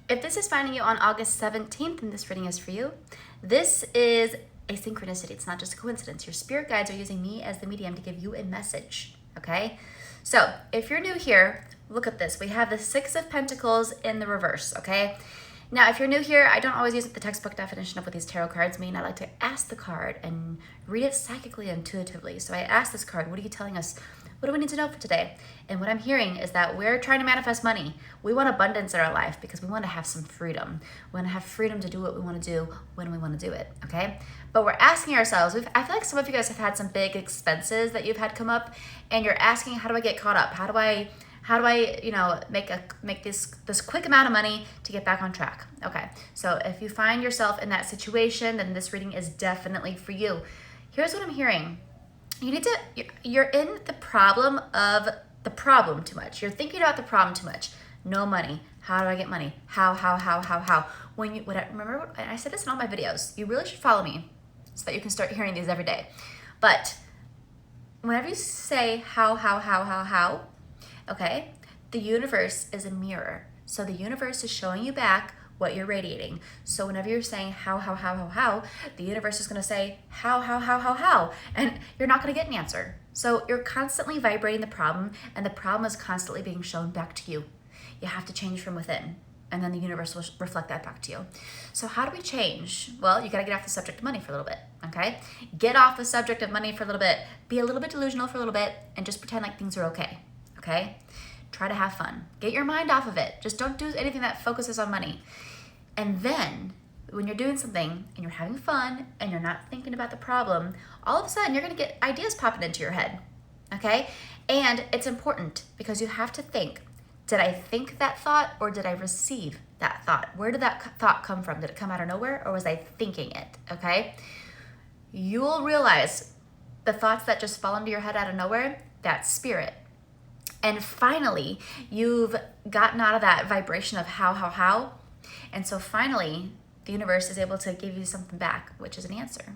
If this is finding you on August 17th and this reading is for you, this is a synchronicity. It's not just a coincidence. Your spirit guides are using me as the medium to give you a message, okay? So if you're new here, look at this. We have the Six of Pentacles in the reverse, okay? Now, if you're new here, I don't always use the textbook definition of what these tarot cards mean. I like to ask the card and read it psychically, intuitively. So I ask this card, what are you telling us? What do we need to know for today? And what I'm hearing is that we're trying to manifest money. We want abundance in our life because we want to have some freedom. We want to have freedom to do what we want to do when we want to do it, okay? But we're asking ourselves, I feel like some of you guys have had some big expenses that you've had come up, and you're asking, how do I get caught up? How do I make this quick amount of money to get back on track? Okay, so if you find yourself in that situation, then this reading is definitely for you. Here's what I'm hearing. You're in the problem of the problem too much. You're thinking about the problem too much. No money. How do I get money? How? Remember, I said this in all my videos. You really should follow me so that you can start hearing these every day. But whenever you say how, okay, the universe is a mirror. So the universe is showing you back what you're radiating. So whenever you're saying how, the universe is going to say how, and you're not going to get an answer. So you're constantly vibrating the problem, and the problem is constantly being shown back to you. You have to change from within, and then the universe will reflect that back to you. So how do we change? Well, you got to get off the subject of money for a little bit, okay? Get off the subject of money for a little bit. Be a little bit delusional for a little bit, and just pretend like things are okay, okay? Try to have fun. Get your mind off of it. Just don't do anything that focuses on money. And then when you're doing something and you're having fun and you're not thinking about the problem, all of a sudden you're going to get ideas popping into your head, okay? And it's important because you have to think, did I think that thought or did I receive that thought? Where did that thought come from? Did it come out of nowhere or was I thinking it, okay? You will realize the thoughts that just fall into your head out of nowhere, that's spirit. And finally, you've gotten out of that vibration of how. And so finally, the universe is able to give you something back, which is an answer.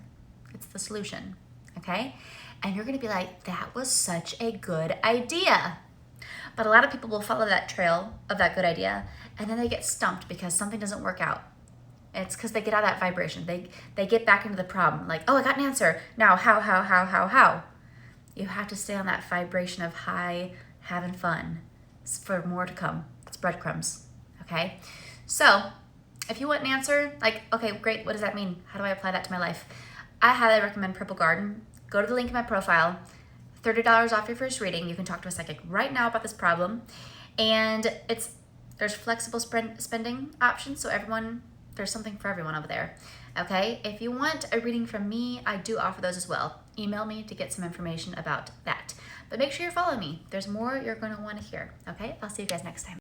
It's the solution, okay? And you're gonna be like, that was such a good idea. But a lot of people will follow that trail of that good idea, and then they get stumped because something doesn't work out. It's because they get out of that vibration. They get back into the problem, like, oh, I got an answer. Now, how? You have to stay on that vibration of high, having fun. It's for more to come. It's breadcrumbs, okay? So if you want an answer, like, okay, great, what does that mean? How do I apply that to my life? I highly recommend Purple Garden. Go to the link in my profile. $30 off your first reading. You can talk to a psychic right now about this problem. And there's flexible spending options, so there's something for everyone over there. Okay, if you want a reading from me, I do offer those as well. Email me to get some information about that. But make sure you're following me. There's more you're going to want to hear. Okay, I'll see you guys next time.